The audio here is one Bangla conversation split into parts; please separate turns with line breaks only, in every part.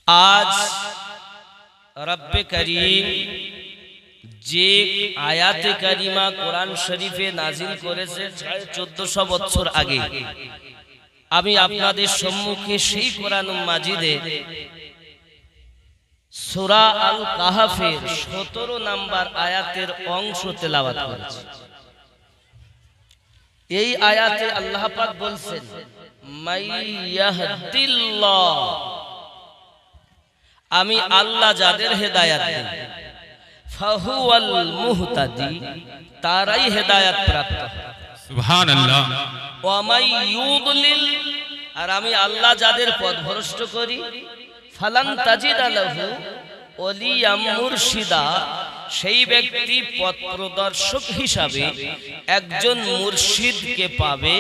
आज रब्बे करीम যে আয়াতে কারিমা কোরআন শরীফে নাজিল করেছে 1450 বছর আগে, আমি আপনাদের সম্মুখে সেই কোরআন মাজিদের সূরা আল কাহফের 17 নম্বর আয়াতের অংশ তেলাওয়াত করেছি। এই আয়াতে আল্লাহ পাক বলছেন, মাইয়াহদিল্লাহ, আমি আল্লাহ যাদের হেদায়েত দেই, ফাহুয়াল মুহতাদি, তারাই হেদায়েত প্রাপ্ত।
সুবহানাল্লাহ।
ওয়া মাইয়ুদলিল, আর আমি আল্লাহ যাদের পথভ্রষ্ট করি, ফালান তাজিদা লাহু ওলিয়াম মুরশিদা, সেই ব্যক্তি পথ প্রদর্শক হিসাবে একজন মুর্শিদকে পাবে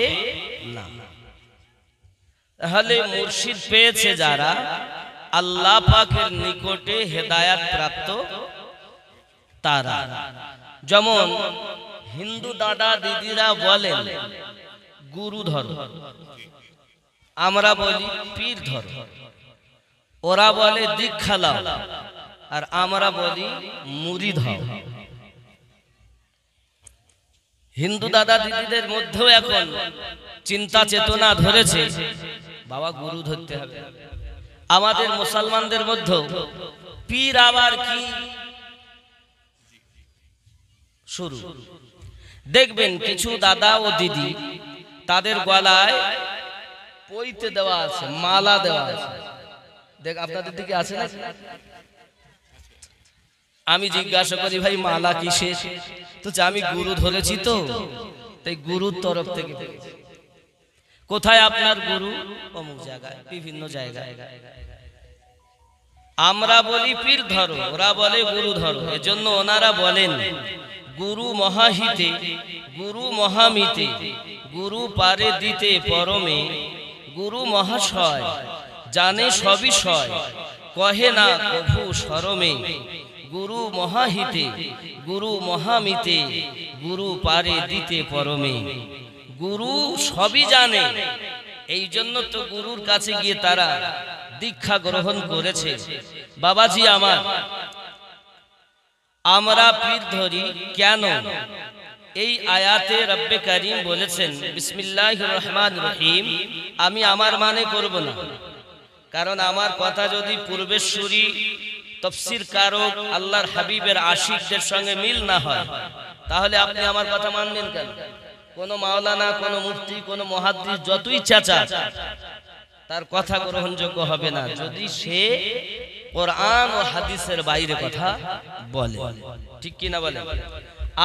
না। তাহলে মুর্শিদ পেয়েছে যারা, আল্লাহ পাকের নিকটে হেদায়েত প্রাপ্ত তারা। যেমন হিন্দু দাদা দিদিরা বলেন গুরু ধর, আমরা বলি পীর ধর, ওরা বলে দীক্ষা লাও, আর আমরা বলি মুরিদ হও। হিন্দু দাদা দিদিদের মধ্যেও এখন চিন্তা চেতনা ধরেছে, বাবা গুরু ধরতে হবে। আমাদের মুসলমানদের মধ্যে পীর আবার কি শুরু। দেখবেন কিছু দাদা ও দিদি, তাদের গলায় পইতে দেওয়া আছে, মালা দেওয়া আছে। দেখ আপনাদের দিকে আছে না? আমি জিজ্ঞাসা করি, ভাই মালা কিসের? তো আমি গুরু ধরেছি, তো তাই গুরুর তরফ থেকে। কোথায় আপনার গুরু? অমুক জায়গায়, বিভিন্ন জায়গায়। আমরা বলি পীর ধরো, ওরা বলে গুরু ধরো। এজন্য ওনারা বলেন গুরু মহাহিতে, গুরু মহামিতে, গুরু পারে দিতে পরমে, গুরু মহাশয় জানে সবিষয়, কহে না কভু শরমে। গুরু মহাহিতে, গুরু মহামিতে, গুরু পারে দিতে পরমে। গুরু সবই জানে, এই জন্য তো গুরুর কাছে গিয়ে তারা দীক্ষা গ্রহণ করেছে। বাবাজি আমার, আমরা পীর ধরি কেন? এই আয়াতে রব্বে কারীম বলেছেন, বিসমিল্লাহির রহমানির রহিম। আমি আমার মানে করব না, কারণ আমার কথা যদি পূর্বেশ্বরী তাফসীর কারক আল্লাহর হাবিবের আশিকদের সঙ্গে মিল না হয়, তাহলে আপনি আমার কথা মানবেন কেন? কোন মাওলানা, কোন মুফতি, কোন মুহাদ্দিস যতই চাচা, তার কথা গ্রহণযোগ্য হবে না যদি সে কোরআন ও হাদিসের বাইরে কথা বলে। ঠিক কি না বলে?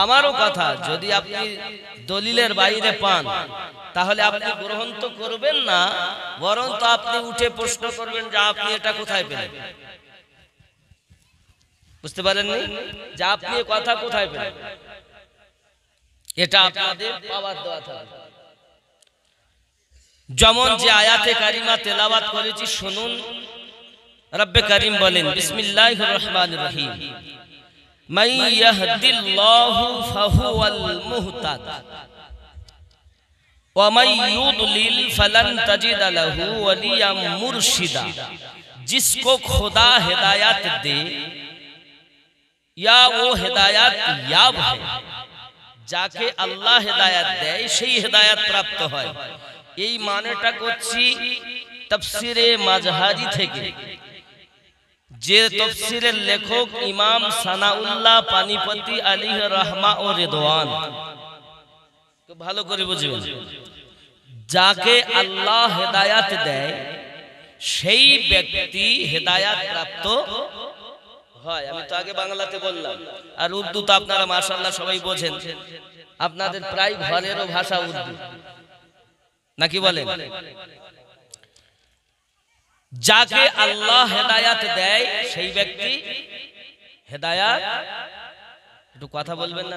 আমারও কথা যদি আপনি দলিলের বাইরে পান, তাহলে আপনি গ্রহণ তো করবেন না, বরং তো আপনি উঠে প্রশ্ন করবেন যে আপনি এটা কোথায় পেলেন। বুঝতে পারেননি যে আপনি কথা কোথায় পেলেন? এটা আপনাদের পাওয়ার দেওয়া থাকবে। যেমন যে আয়াতে কারিমা তেলাওয়াত করেছি শুনুন। রব্বে কারীম বলেন, বিসমিল্লাহির রহমানির রহিম, মাইয়াহদিল্লাহু ফাহুয়াল মুহতাদ ওয়া মাইয়ুদলিল ফালান তাজিদা লাহু ওলিয়াম মুরশিদা। जिसको खुदा हिदायत दे या वो हिदायत याब है, যাকে আল্লাহ হেদায়েত দেয় সেই হেদায়েত প্রাপ্ত হয়। এই মানেটা করছি তাফসীরে মাযহারি থেকে, যে তাফসীরের লেখক ইমাম সানাউল্লাহ পানিপতি আলাইহি রাহমা ও রিদওয়ান। তো ভালো করে বুঝবেন, যাকে আল্লাহ হেদায়েত দেয় সেই ব্যক্তি হেদায়েত প্রাপ্ত হয়। আমি তো আগে বাংলাতে বললাম, আর উর্দু তো আপনারা মাশাআল্লাহ সবাই বোঝেন, আপনাদের প্রায় ঘরেরও ভাষা উর্দু, নাকি বলেন? যাকে আল্লাহ হেদায়েত দেয় সেই ব্যক্তি হেদায়েত, একটু কথা বলবেন না,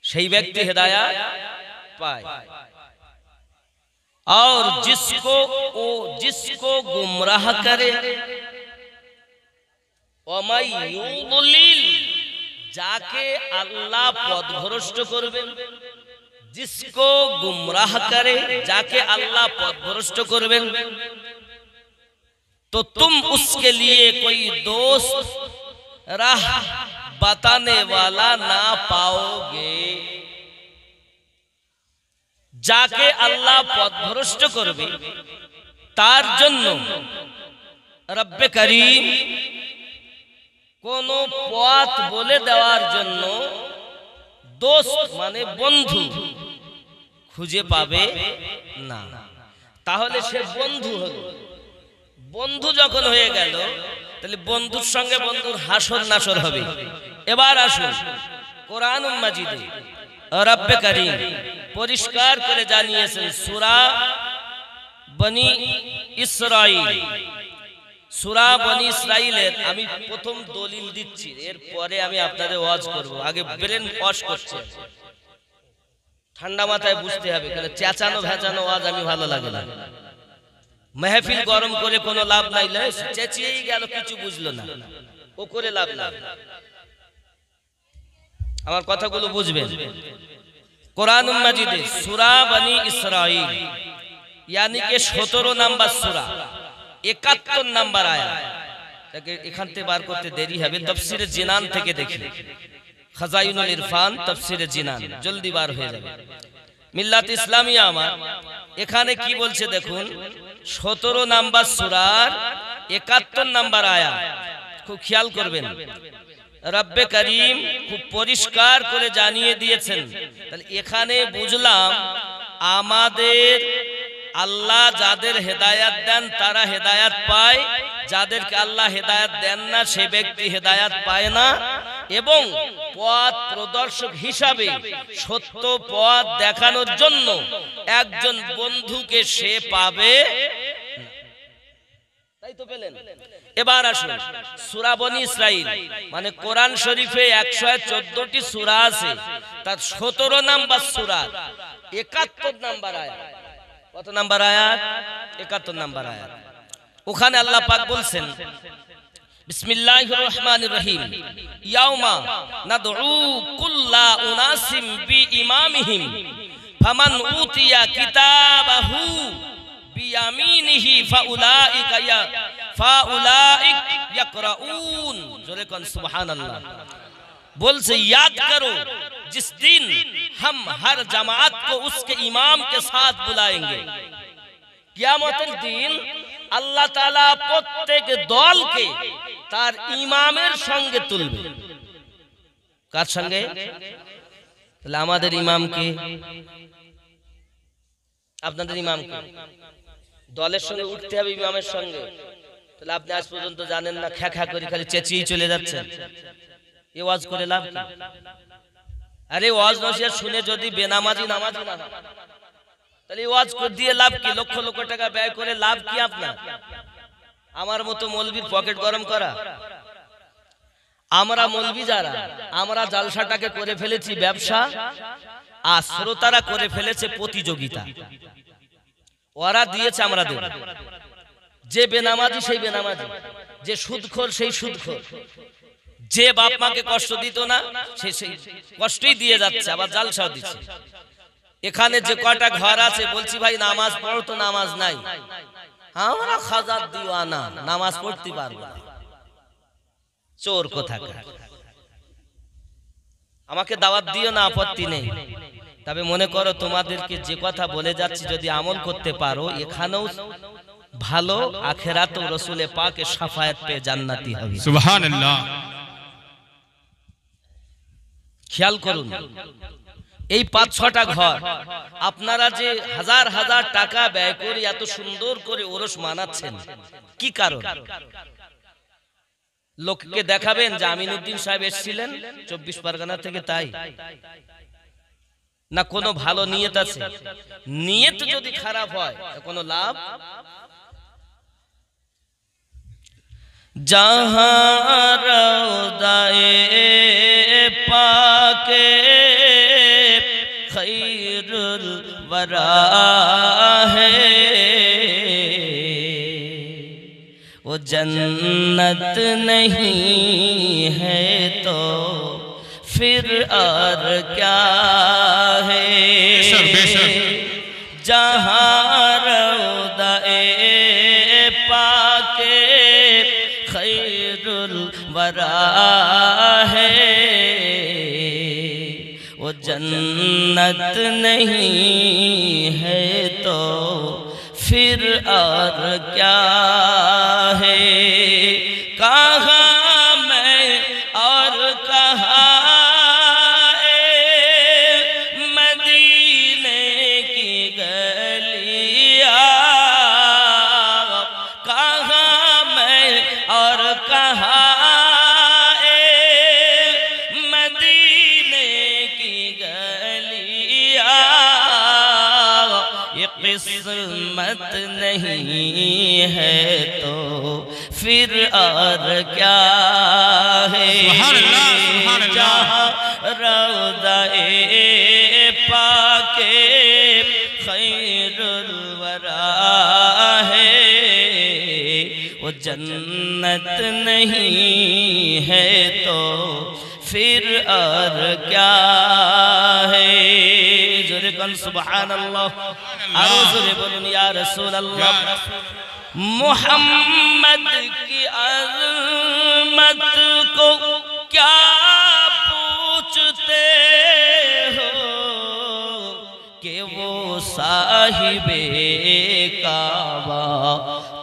সেই ব্যক্তি হেদায়েত পায়। और जिसको गुमराह करे, যাকে আল্লাহ পথভ্রষ্ট করবেন, जिसको गुमराह करे, যাকে আল্লাহ পথভ্রষ্ট করবেন, तो तुम उसके लिए कोई दोस्त राह बताने वाला ना पाओगे। যাকে আল্লাহ পথভ্রষ্ট করবে তার জন্য রব্বে করিম কোন পথ বলে দেওয়ার জন্য দোস্ত মানে বন্ধু খুঁজে পাবে না। তাহলে সে বন্ধু হলো। বন্ধু যখন হয়ে গেল তাহলে বন্ধুর সঙ্গে বন্ধুর হাসর নাসর হবে। এবার আসুন কোরআন মাজিদে রব্বে করিম পরিষ্কার করে জানিয়েছেন সূরা বনি ইসরাঈল। সূরা বনি ইসরাঈলের আমি প্রথম দলিল দিচ্ছি, এরপরে আমি আপনাদের ওয়াজ করব। আগে ব্রেন ওয়াশ করছি, ঠান্ডা মাথায় বুঝতে হবে, কারণ চেঁচানো ভেঁচানো ওয়াজ আমি ভালো লাগে না। মেহফিল গরম করে কোনো লাভ নাই, চেঁচিয়েই গেল কিছু বুঝলো না, ও করে লাভ না। আমার কথাগুলো বুঝবেন। কোরআন মাজিদে সূরা বনি ইসরাঈল यानी कि 17 নাম্বার সূরা 71 নাম্বার আয়াত। তাকে এখান থেকে বার করতে দেরি হবে, তাফসীরে জিনান থেকে দেখি, খাজাইনুল ইরফান তাফসীরে জিনান, জলদি বার হয়ে যাবে। মিল্লাত ইসলামিয়া আমার এখানে কি বলছে দেখুন, 17 নাম্বার সূরার 71 নাম্বার আয়াত, খুব খেয়াল করবেন। রব্বে করিম খুব পরিষ্কার করে জানিয়ে দিয়েছেন। তাহলে এখানে বুঝলাম আমাদের আল্লাহ যাদের হেদায়াত দেন তারা হেদায়াত পায়, যাদেরকে আল্লাহ হেদায়াত দেন না সে ব্যক্তি হেদায়াত পায় না। এবং পথ প্রদর্শক হিসাবে সত্য পথ দেখানোর জন্য একজন বন্ধুকে সে পাবে। তাই তো পেলেন। এবার আসুন সূরা বনি ইসরাঈল মানে কোরআন শরীফে 114টি সূরা আছে, তার 17 নাম্বার সূরা 71 নাম্বার আয়াত। কত নাম্বার আয়াত? 71 নাম্বার আয়াত। ওখানে আল্লাহ পাক বলছেন বিসমিল্লাহির রহমানির রহিম ইয়াউমা নাদউ কুল্লা উনাসিম বিইমামিহিম ফামান উতিয়া কিতাবাহু বিয়ামিনিহি ফাউলাইকা ইয়াকরাউন। জোরে কোন সুবহানাল্লাহ। बोलसे याद करो जिस दिन हम हर जमात को उसके इमाम के साथ बुलाएंगे। কিয়ামতের দিন আল্লাহ তাআলা প্রত্যেক দলকে তার ইমামের সঙ্গে তুলবে। কার সঙ্গে? তাহলে আমাদের ইমাম কে? আপনাদের ইমাম কে? দলের সঙ্গে উঠতে হবে ইমামের সঙ্গে। তাহলে আপনি আজ পর্যন্ত জানেন না, খ্যা খ্যা করে খালি চেঁচিয়ে চলে যাচ্ছেন। ये वाज करे लाभ की? अरे वाज नसीहत শুনে যদি বেনামাজি নামাজি না হয় তাহলে ওয়াজ করে দিয়ে লাভ কি? লক্ষ লক্ষ টাকা ব্যয় করে লাভ কি আপনার? আমার মতো মৌলবীর পকেট গরম করা। আমরা মৌলবী যারা, আমরা জালসাটাকে করে ফেলেছি ব্যবসা, আর শ্রোতারা করে ফেলেছে প্রতিযোগিতা। ওরা দিয়েছে আমরা দেব। যে বেনামাজি সেই বেনামাজি, যে সুদখোর সেই সুদখোর, যে বাপ মাকে কষ্ট দিত না সে সেই কষ্টই দিয়ে যাচ্ছে, আবার জালসাও দিচ্ছে। এখানে যে কয়টা ঘর আছে বলছি ভাই নামাজ পড়ো, তো নামাজ নাই। আমরা খাজাত দিওয়ানা, নামাজ পড়তে পারবো না। চোর কোথাকার। আমাকে দাওয়াত দিও না, আপত্তি নেই, তবে মনে করো তোমাদেরকে যে কথা বলে যাচ্ছি যদি আমল করতে পারো এখানেও ভালো, আখিরাতেও রাসূলে পাকের শাফায়াত পেয়ে জান্নাতি হবে।
সুবহানাল্লাহ।
খেয়াল করুন, এই ৫-৬টা ঘর আপনারা যে হাজার হাজার টাকা ব্যয় করে এত সুন্দর করে ওরস মানাচ্ছেন, কি কারণ? লোককে দেখাবেন যে আমিনউদ্দিন সাহেব এসেছিলেন ২৪ পরগনা থেকে, তাই না কোনো ভালো নিয়ত আছে? নিয়ত যদি খারাপ হয় কোনো লাভ। जहाँ रौदाए पाके खैरुल वरा है, वो जन्नत नहीं है तो फिर और क्या है। जहाँ रौदाए पाके खैरुल वरा है, वो जन्नत नहीं है तो फिर और क्या है। कहाँ मैं और कहाँ मदीने की गलियाँ, कहाँ मैं और कहाँ किस्मत नहीं है तो फिर और क्या है। जहाँ रौज़ा-ए पाके खैरुल वरा है, वो जन्नत नहीं है तो फिर और क्या है। जोरे कल सुभान अल्लाह, जोरे बोलूं या रसूल अल्लाह। मोहम्मद की अज़मत को क्या पूछते हो कि वो साहिबे काबा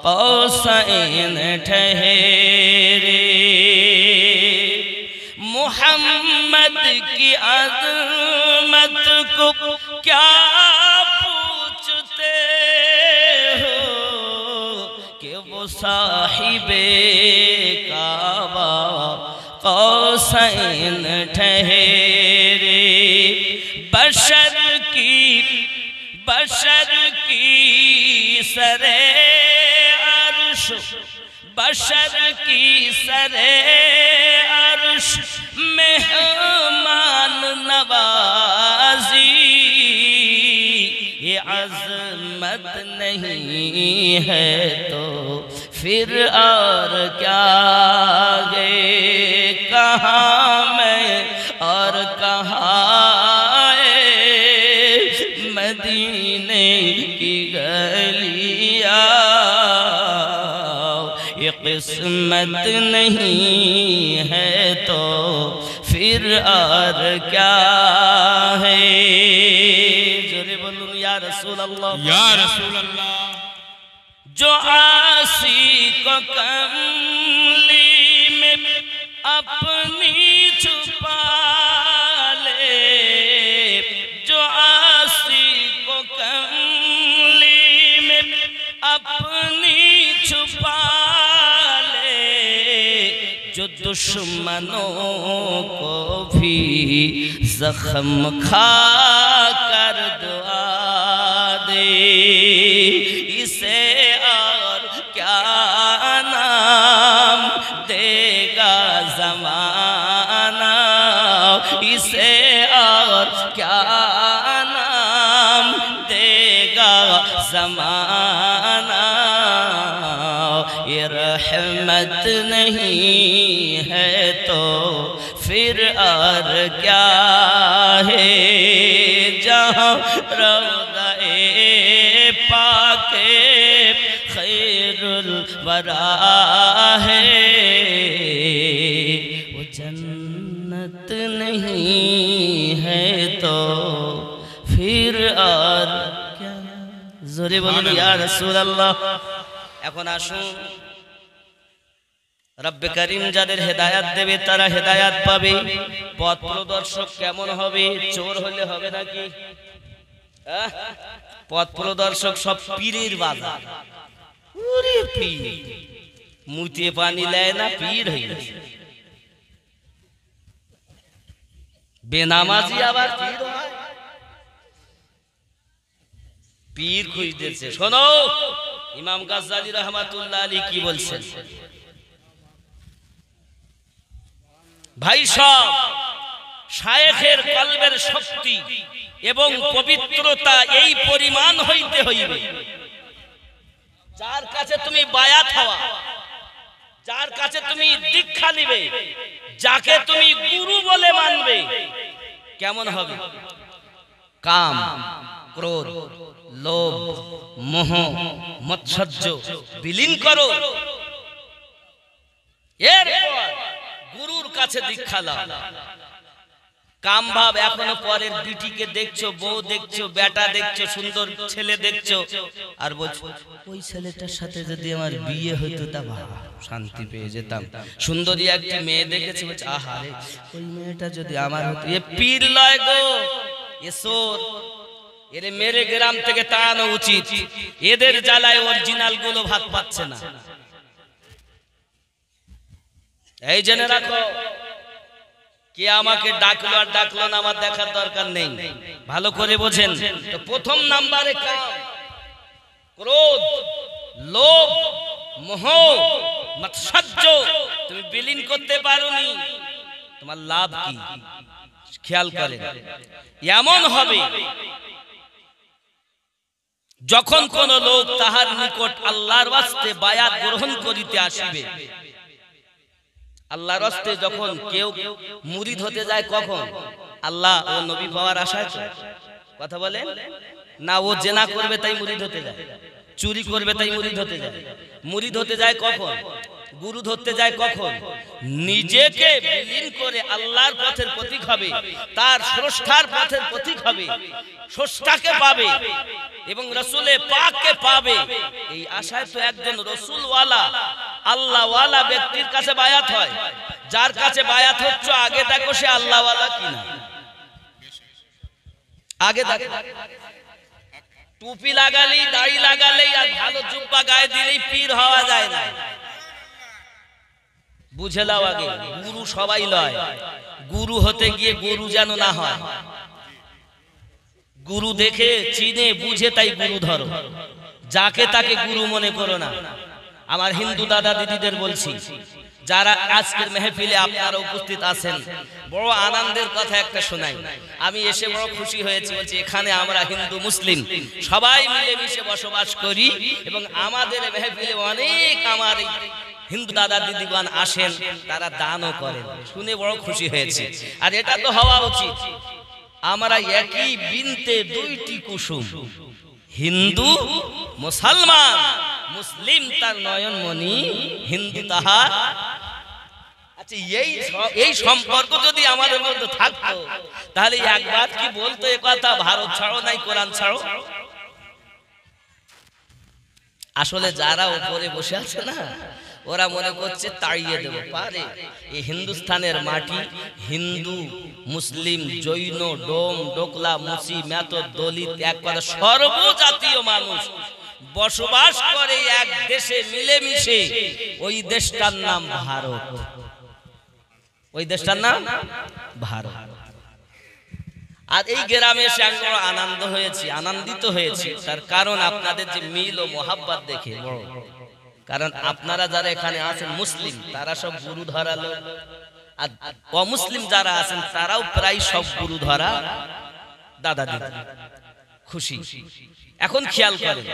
कौसैन ठहरे। मोहम्मद की अज़मत को क्या पूछते हो कि वो साहिबे काबा कौसैन ठहरे। बशर की सरे अर्श, बशर की सरे अर्श मेहमान नवाजी, ये अज़मत नहीं है तो फिर और क्या गए। कहाँ मैं और कहाँ मदीने की गलियाँ, ये किस्मत नहीं है तो फिर और क्या है। जोरे बोलूं या रसूल अल्लाह,
या रसूल अल्लाह।
जो आसी को कमली में अपनी छुपा ले, जो आसी को कमली में अपनी छुपा ले, जो दुश्मनों को भी जख्म खा कर दुआ दे, इसे और क्या नाम देगा ज़माना, इसे और क्या नाम देगा ज़माना। ये रहमत नहीं है तो फिर और क्या है। जहाँ रौज़ा-ए पाके खैरुल वरा है, वो जन्नत नहीं है तो फिर और क्या। जोरे बोलूं या रसूल अल्लाह। এখন আসুন, রব্বে করিম যাদের হেদায়াত দেবে তারা হেদায়াত পাবে। পথ প্রদর্শক কেমন হবে? চোর হলে হবে নাকি? পথ প্রদর্শক সব পীরের বাজার। ওরে পীর মুতে পানি লেয় না, পীর হইল। বেনামাজি আবার পীর হয়। পীর খুঁজতেছে। শোনো ইমাম গাজ্জালী রহমাতুল্লাহ আলাইহি কি বলছেন। ভাই সব শায়েখের কলবের শক্তি এবং পবিত্রতা এই পরিমাণ হইতে হইবে, যার কাছে তুমি বায়াত হওয়া, যার কাছে তুমি দীক্ষা নিবে, যাকে তুমি গুরু বলে মানবে, কেমন হবে? কাম, ক্রোধ, লোভ, মোহ, মৎসর্য বিলীন করো। এরপর গুরুর কাছে দীক্ষা লাও। কাম ভাব এখনো পরের বিটিকে দেখছো, বউ দেখছো, বেটা দেখছো, সুন্দর ছেলে দেখছো, আর বলছো ওই ছেলেটার সাথে যদি আমার বিয়ে হইতো তা শান্তি পেয়ে যেতাম। সুন্দরী একটি মেয়ে দেখেছি, বলছে আহারে ওই মেয়েটা যদি আমার হতো। এ পীর লয় গো, এ সোর। এরে মেরে গ্রাম থেকে তাড়ানো উচিত। এদের জ্বালায় অরিজিনাল গুলো ভাত পাচ্ছে না। এই জেনে রাখো, কে আমাকে ডাকলো আর ডাকলো না আমার দেখার দরকার নেই, ভালো করে বোঝেন। তো প্রথম নাম্বারে কাম, ক্রোধ, লোভ, মোহ, মাৎসর্য তুমি বিলীন করতে পারোনি, তোমার লাভ কি? খেয়াল করেন, এমন হবে যখন কোন লোক তাহার নিকট আল্লাহর ওয়াস্তে বায়াত গ্রহণ করিতে আসিবে। আল্লাহর ওয়াস্তে যখন কেউ মুরিদ হতে যায়, কখন? আল্লাহ ও নবী পাওয়ার আশায়। কথা বলেন না, ও জেনা করবে তাই মুরিদ হতে যায়, চুরি করবে তাই মুরিদ হতে যায়। মুরিদ হতে যায় কখন? গুরু ধরতে যায় কখন? নিজেকে বিলীন করে আল্লাহর পথের প্রতীক হবে, তার স্রষ্টার পথের প্রতীক হবে, স্রষ্টাকে পাবে এবং রাসূলে পাককে পাবে। এই আশায় তো একজন রাসূলওয়ালা আল্লাহওয়ালা ব্যক্তির কাছে বায়াত হয়। যার কাছে বায়াত হচ্ছে আগে দেখো সে আল্লাহওয়ালা কিনা। আগে দেখো, টুপি লাগালেই, দাড়ি লাগালেই আর ভালো জুব্বা গায়ে দিলেই পীর হওয়া যায় না। বুঝে নাও, আগে গুরু সবাই লয়। গুরু হতে গিয়ে গুরু যেন না হয়। গুরু দেখে চিনে বুঝে তাই গুরু ধরো, যাকে তাকে গুরু মনে করো না। আমার হিন্দু দাদা দিদিদের বলছি, যারা আজকের মেহফিলে আপনারা উপস্থিত আছেন, বড় আনন্দের কথা একটা শোনাই। আমি এসে বড় খুশি হয়েছি। বলছি এখানে আমরা হিন্দু মুসলিম সবাই মিলেমিশে বসবাস করি এবং আমাদের মেহফিলে অনেক আমার হিন্দু দাদা দিদিগণ আসেন, তারা দানও করেন। শুনে বড় খুশি হয়েছে। আর এটা তো হওয়া উচিত। আমরা একই বৃন্তে দুইটি কুসুম, হিন্দু মুসলমান, মুসলিম তার নয়নমণি, হিন্দু তাহার। আচ্ছা, এই সম্পর্ক যদি আমাদের মধ্যে থাকতো তাহলে একবার কি বলতো এ কথা, ভারত ছাড়ো নাই কোরআন ছাড়ো? আসলে যারা উপরে বসে আছে না, ওরা মনে করছে তাড়িয়ে দেব পারে। এই হিন্দুস্তানের মাটি হিন্দু, মুসলিম, জৈন, ডোম, ডোকলা, মুসি, মেতর, দলিত, এক কথা সর্বজাতীয় মানুষ বসবাস করে এক দেশে মিলেমিশে। ওই দেশটার নাম ভারত। ওই দেশটার নাম ভারত। আর এই গ্রামে এসে আমি বড় আনন্দ হয়েছি, আনন্দিত হয়েছি। তার কারণ আপনাদের যে মিল ও মোহাব্বত দেখে বড়। কারণ আপনারা যারা এখানে আছেন মুসলিম, তারা সব গুরু ধরা লোক, আর অমুসলিম যারা আছেন তারাও প্রায় সব গুরু ধরা দাদা দিদি। খুশি। এখন খেয়াল করেন,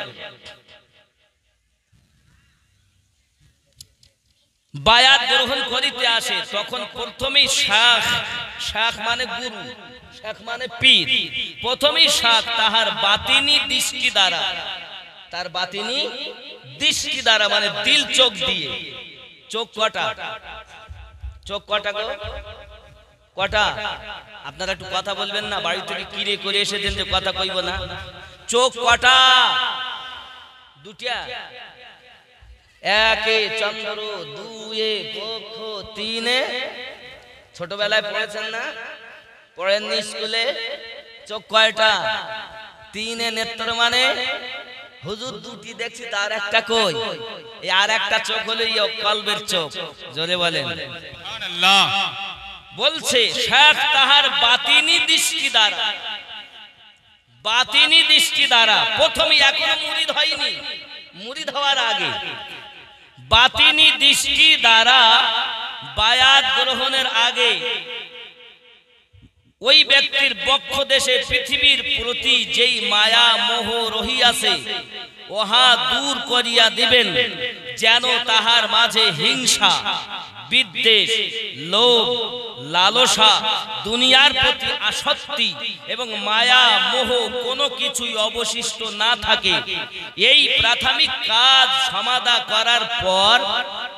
বায়াত গ্রহণ করিতে আসে তখন প্রথমেই শাখ, শাখ মানে গুরু, শাখ মানে পীর। প্রথমেই শাখ তাহার বাতিনি দৃষ্টি দ্বারা, তার বাতিনি দৃষ্টি দ্বারা মানে দিল চোখ দিয়ে। চোখ কটা? চোখ কটা গো? কটা? আপনারা একটু কথা বলবেন না? বাড়ি থেকে কিরে করে এসেছেন যে কথা কইব না। চোখ কটা? দুটা। একে চন্দ্র, দুয়ে পক্ষ, তিনে ছোটবেলায় পড়েছেন না? পড়েননি স্কুলে? চোখ কয়টা? তিনে নেত্র মানে হুজুর দুটি দেখছি, তার একটা কই? এই আর একটা চোখ হলো কলবের চোখ। জোরে বলেন সুবহানাল্লাহ। বলছে শাখ তাহার বাতিনি দৃষ্টি দ্বারা, বাতিনি দৃষ্টি দ্বারা প্রথমে, এখনো মুরিদ হয়নি, মুরিদ হওয়ার আগে বাতিনি দৃষ্টি দ্বারা বায়াত গ্রহণের আগে ওই ব্যক্তির বক্ষ দেশে পৃথিবীর প্রতি যেই মায়া মোহ রহিয়াছে ওহা দূর করিয়া দিবেন, যেন তাহার মাঝে হিংসা, বিদ্বেষ, লোভ, লালসা, দুনিয়ার প্রতি আসক্তি এবং মায়া মোহ কোনো কিছুই অবশিষ্ট না থাকে। এই প্রাথমিক কাজ সমাধা করার পর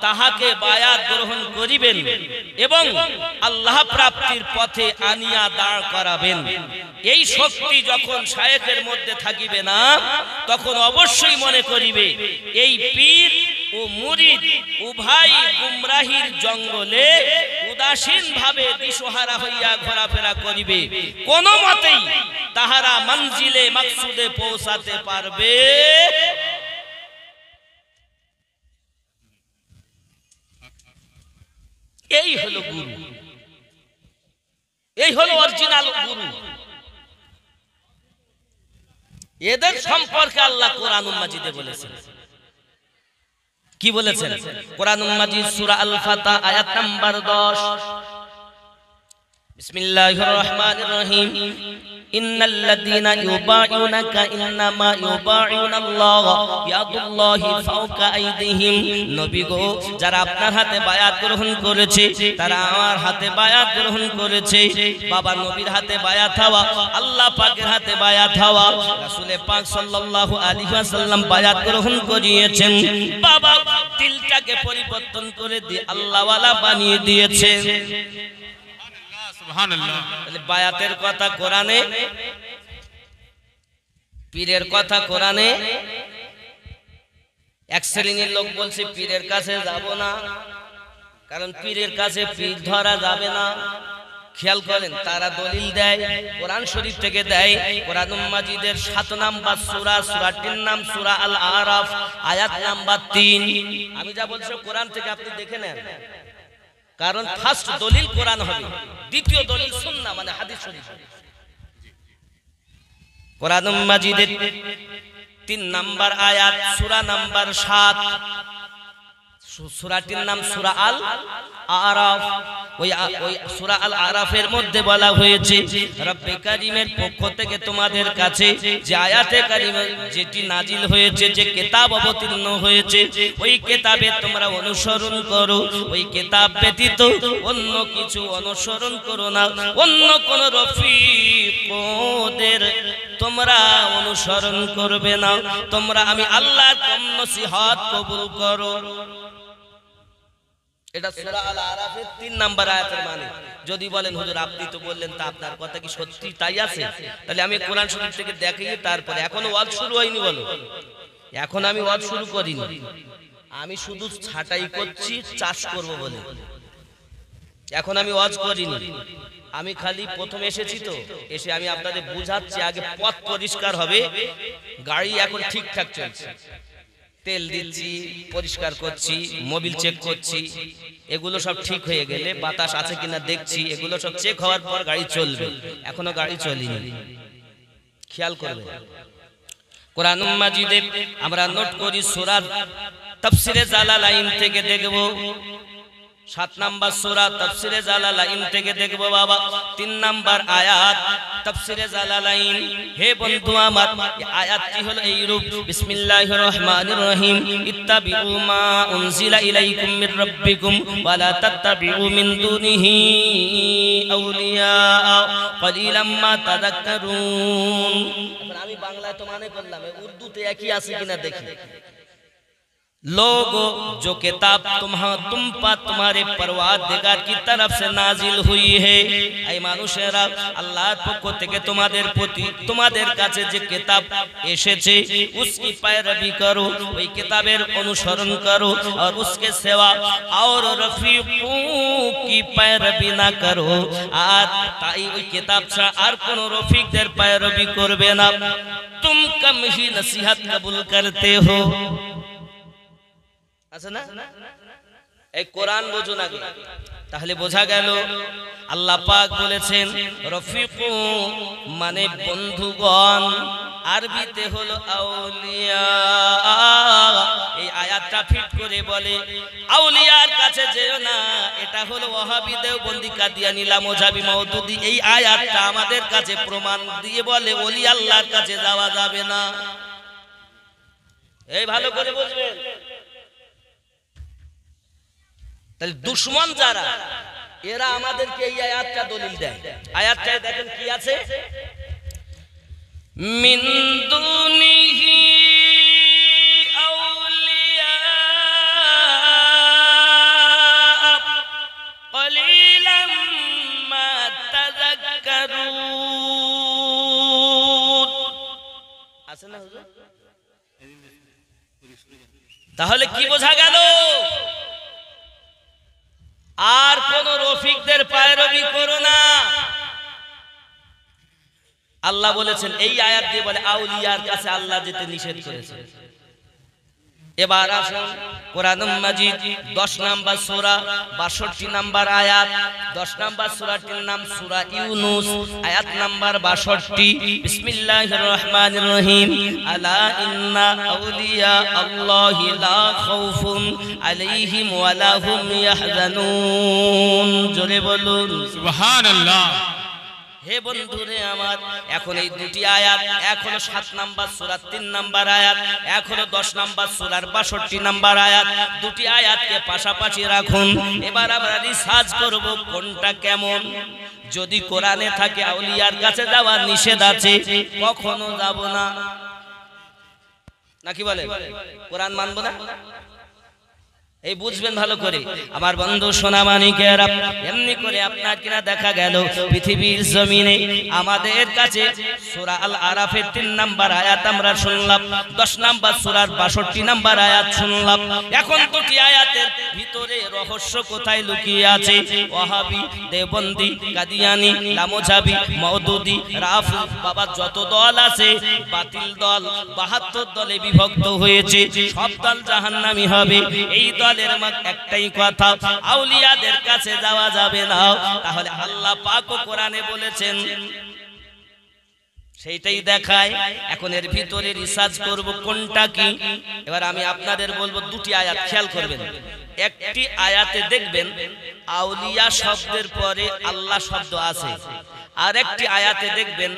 তাহাকে বায়াত গ্রহণ করিবেন এবং আল্লাহ প্রাপ্তির পথে আনিয়া দাঁড় করাবেন। এই শক্তি যখন শায়েখের মধ্যে থাকিবে না, তখন অবশ্যই মনে করিবে এই পীর ও মুরিদ উভয় গুমরাহির জঙ্গলে উদাসীন ভাবে দিশহারা হইয়া ঘোরাফেরা করিবে, কোন মতেই তাহারা মঞ্জিলে মাকসুদে পৌঁছাতে পারবে। এই হলো গুরু, এই হলো অরিজিনাল গুরু। এদের সম্পর্কে আল্লাহ কোরআনুল মাজিদে বলেছেন। কি বলেছেন? কোরআনুল মাজিদ সূরা আল ফাতহ আয়াত নাম্বার 10, বিসমিল্লাহির রহমানির রহিম, ইন্নাল্লাযীনা ইউবাইউনাকা ইন্নামা ইউবাইউনাল্লাহ ইয়াদুল্লাহি ফাওকা আইদিহিম। নবী গো, যারা আপনার হাতে বায়াত গ্রহণ করেছে তারা আমার হাতে বায়াত গ্রহণ করেছে। বাবা নবীর হাতে বায়াত হওয়া, আল্লাহ পাকের হাতে বায়াত হওয়া, রাসূল পাক সাল্লাল্লাহু আলাইহি ওয়াসাল্লাম বায়াত গ্রহণ করিয়েছেন। বাবা দিলটাকে পরিবর্তন করে দিয়ে আল্লাহ ওয়ালা বানিয়ে দিয়েছে। বায়াতের কথা কোরআনে, পীরের কথা কোরআনে। এক শ্রেণীর লোক বলছে পীরের কাছে যাব না, কারণ পীরের কাছে পীর ধরা যাবে না। খেয়াল করেন, তারা দলিল দেয় কোরআন শরীফ থেকে দেয়। কোরআনুল মাজিদের 7 নাম্বার সূরা, সূরাটির নাম সূরা আল আরাফ, আয়াত নাম্বার 3। আমি যা বলছি কোরআন থেকে আপনি দেখে নেন, কারণ ফার্স্ট দলিল কোরআন হবে, দ্বিতীয় দলিল সুন্নাহ মানে হাদিস শরীফ। কোরআনুল মাজিদের 3 নাম্বার আয়াত, সূরা নাম্বার 7, সূরাটির নাম সূরা আল আরাফ। ওই সূরা আল আরাফের মধ্যে বলা হয়েছে রব্বে কারীমের পক্ষ থেকে তোমাদের কাছে যে আয়াতে কারিমা যেটি নাজিল হয়েছে, যে কিতাব অবতীর্ণ হয়েছে, ওই কিতাবে তোমরা অনুসরণ করো। ওই কিতাব ব্যতীত অন্য কিছু অনুসরণ করো না, অন্য কোন রফিকদের তোমরা অনুসরণ করবে না। তোমরা আমি আল্লাহর নসিহত কবুল করো। এটা সূরা আল আরাফের 3 নাম্বার আয়াতের মানে। যদি বলেন হুজুর আপনি তো বললেন, তা আপনার কথা কি সত্যি তাই আছে? তাহলে আমি কোরআন শরীফ থেকে দেখিয়ে তারপরে, এখনো ওয়াজ শুরু হয়নি বলো, এখন আমি ওয়াজ শুরু করিনি, আমি শুধু ছাটাই করছি চাষ করব বলে, এখন আমি ওয়াজ করিনি। আমি খালি প্রথম এসেছি তো, এসে আমি আপনাদের বুঝাচ্ছি, আগে পথ পরিষ্কার হবে। গাড়ি এখন ঠিকঠাক চলছে, তেল দিচ্ছি, পরিষ্কার করছি, মোবিল চেক করছি, এগুলো সব ঠিক হয়ে গেলে বাতাস আছে কিনা দেখছি, এগুলো সব চেক হওয়ার পর গাড়ি চলবে। এখনো গাড়ি চলেনি, খেয়াল করবে। কোরআনুল মাজিদে আমরা নোট করি সূরা তাফসীরে জালালাইন থেকে দেখব, 7 নাম্বার সূরা তাফসীরে জালালাইন থেকে দেখব বাবা, 3 নাম্বার আয়াত তাফসীরে জালালাইন। হে বন্ধু আমার, আয়াতটি হলো এই রূপ, বিসমিল্লাহির রহমানির রহিম, ইত্তাবিউ মা উনজিলা ইলাইকুম মির রাব্বিকুম ওয়া লা তাত্তাবিউ মিন দুনিহি আউলিয়া ক্বালিলাম মা তাযাক্কারুন। আমি বাংলায় তো মানে করলাম, উর্দুতে একই আছে কিনা দেখি। लोगो जो किताब तुम पर तुम्हारे परवारदिगार की तरफ से नाजिल हुई है, ऐ মানুষেরা আল্লাহর পক্ষ থেকে তোমাদের প্রতি তোমাদের কাছে যে কিতাব এসেছে उसकी पैरवी करो, ওই কিতাবের অনুসরণ করো, और उसके सिवा और रफीकों की पैरवी ना करो। আর তাই ওই কিতাব ছাড়া আর কোন রফিকদের पैरवी করবে না। तुम कम ही नसीहत कबूल करते हो। আছে না? এই কোরআন বুঝুন আগে, তাহলে বোঝা গেল আল্লাহ পাক বলেছেন রফিকু মানে বন্ধুগণ, আরবিতে হলো আউলিয়া। এই আয়াতটা ফিট করে বলে আউলিয়ার কাছে যেও না, এটা হলো ওয়াহাবি দেওবন্দি কাদিয়ানী লামোজাবি মাউদুদি। এই আয়াতটা আমাদের কাছে প্রমাণ দিয়ে বলে ওলি আল্লাহর কাছে যাওয়া যাবে না। এই ভালো করে বুঝবেন। তাহলে দুশমন যারা, এরা আমাদেরকে এই আয়াতটা দলিল দেয়। আয়াতটায় দেখেন কি আছে, মিন দুনিহি আউলিয়া তাহলে কি বোঝা গেল? আর কোন রফিকদের পায়রবি করো না। আল্লাহ বলেছেন, এই আয়াত দিয়ে বলে আউলিয়ার কাছে আল্লাহ যেতে নিষেধ করেছে। এবার আসুন কোরআন মাজিদ 10 নম্বর সূরা 62 নম্বর আয়াত। 10 নম্বর সূরাটির নাম সূরা ইউনূস, আয়াত নাম্বার 62। বিসমিল্লাহির রহমানির রহিম। আলা ইন্না আউলিয়া আল্লাহি লা খাউফুন আলাইহিম ওয়া লা হুম ইয়াহজানুন। জোরে বলুন
সুবহানাল্লাহ।
হে বন্ধুরে আমার, এখন এই দুটি আয়াত, এক হলো 7 নম্বর সূরা 3 নম্বর আয়াত, এক হলো 10 নম্বর সূরার 62 নম্বর আয়াত। দুটি আয়াতকে পাশাপাশি রাখুন। এবার আমরা রিসার্চ করব কোনটা কেমন। যদি কোরআনে থাকে আউলিয়ার কাছে যাওয়ার নিষেধ আছে, কখনো যাব না, নাকি বলে কোরআন মানব না? এই বুঝবেন ভালো করে আমার বন্ধু সোনামানিকেরা। এমনি করে আপনার কিনা দেখা গেল পৃথিবীর জমিনে আমাদের কাছে সূরা আল আরাফের 3 নম্বর আয়াত আমরা শুনলাম, 10 নম্বর সূরার 62 নম্বর আয়াত শুনলাম। এখন দুটি আয়াতের ভিতরে রহস্য কোথায় লুকিয়ে আছে? ওয়াহাবি, দেওবন্দি, কাদিয়ানি, লামোজাবি, মওদুদি, রাফি, বাবা যত দল আছে বাতিল দল 72 দলে বিভক্ত হয়েছে। সব দল জাহান্নামী হবে। এই দলের একটাই কথা, আউলিয়াদের কাছে যাওয়া যাবে না। তাহলে আল্লাহ পাক কোরআনে বলেছেন, সেইটাই দেখায়। এখন এর ভিতরে রিসার্চ করব কোনটা কি। এবার আমি আপনাদের বলবো দুটি আয়াত খেয়াল করবেন। একটি আয়াতে দেখবেন আউলিয়া শব্দের পরে আল্লাহ শব্দ আছে, আর একটি আয়াতে দেখবেন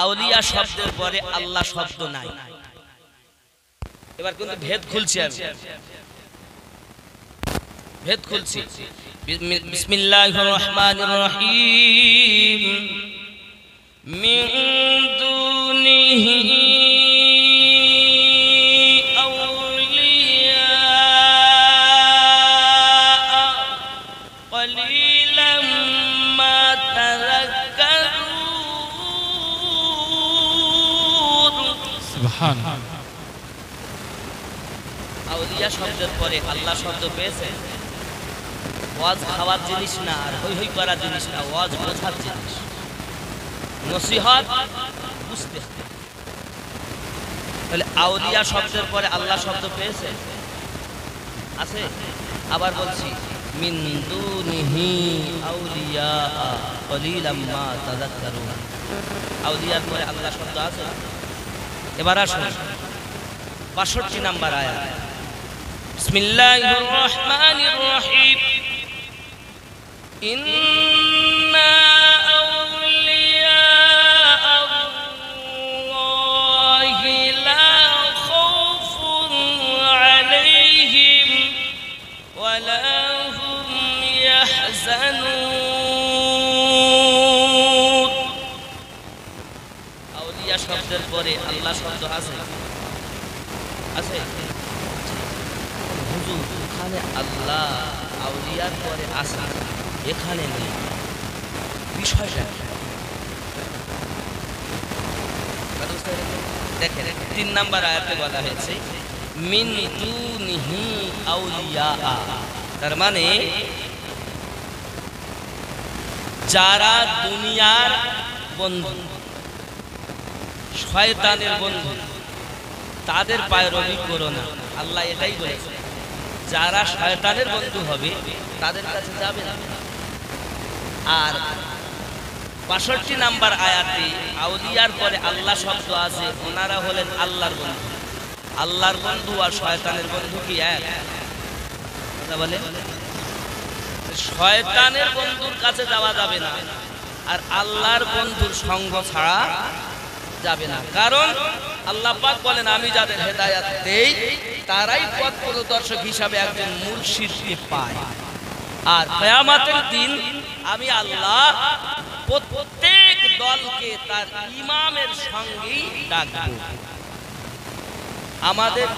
আউলিয়া শব্দের পরে আল্লাহ শব্দ নাই। এবার কিন্তু ভেদ খুলছি, আমি ভেদ খুলছি। বিসমিল্লাহির রহমানির রহিম। মিন দুনিহি আউলিয়া কলিলাম মা তাযাক্কারুন।
সুবহানাল্লাহ।
আউলিয়া শব্দের পরে আল্লাহ শব্দ পেয়েছে। ওয়াজ খাওয়ার জিনিস না, আর হই হই করার জিনিস না, ওয়াজ বোঝার জিনিস, নসিহত বুঝতে হবে। তাহলে আউলিয়া শব্দের পরে আল্লাহ শব্দ পেয়েছে, আছে। আবার বলছি, মিন দুনিহি আউলিয়া কলিলাম মা তাযাক্কারুন। আউলিয়ার পরে আল্লাহ শব্দ আছে। এবার আসুন 62 নম্বর আয়াত। বিসমিল্লাহির রহমানির রহিম। ইন্না আউলিয়া আল্লাহি লা খাউফুন আলাইহিম ওয়া লা হুম ইয়াহজানুন। আউলিয়া শব্দের পরে আল্লাহ শব্দ আছে, আছে। হুজুর ওখানে আল্লাহ আউলিয়ার পরে আছে, এখানে নেই, বিষয়টা দেখেন। 3 নম্বর আয়াতে বলা হয়েছে মিন দুনিহি আউলিয়া, তার মানে যারা দুনিয়ার বন্ধু, শয়তানের বন্ধু, তাদের পায়রবি করো না। আল্লাহ এটাই বলেছে, যারা শয়তানের বন্ধু হবে তাদের কাছে যাবে না। আর 62 নম্বর আয়াতে আউলিয়ার পরে আল্লাহ শব্দ আছে, ওনারা হলেন আল্লাহর বন্ধু। আল্লাহর বন্ধু আর শয়তানের বন্ধু কি এক? কথা বলে, শয়তানের বন্ধুর কাছে যাওয়া যাবে না, আর আল্লাহর বন্ধুর সঙ্গ ছাড়া যাবে না। কারণ আল্লাহ পাক বলেন, আমি যাদের হেদায়েত দেই তারাই পথ প্রদর্শক হিসাবে একজন মুর্শিদকে পায়। আর কিয়ামতের দিন আমি আল্লাহ প্রত্যেক দলকে তার ইমামের সঙ্গেই ডাকবো। আমাদের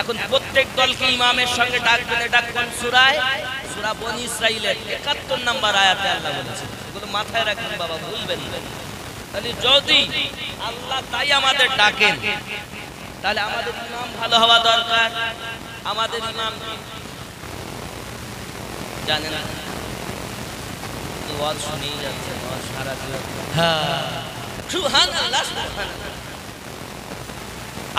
এখন প্রত্যেক দলকে ইমামের সঙ্গে ডাকবেন। এটা কোন সূরায়? সূরা বনী ইসরাঈলের 71 নম্বর আয়াতে আল্লাহ বলেছেন। এগুলো মাথায় রাখবেন বাবা, ভুলবেন না। তাহলে যদি আল্লাহ তাই আমাদের ডাকেন, তাহলে আমাদের ইমাম ভালো হওয়া দরকার, আমাদের ইমাম জানেন না, তো ওয়াজ শুনেই যাচ্ছে সারা দিন। হ্যাঁ সুবহানাল্লাহ সুবহানাল্লাহ।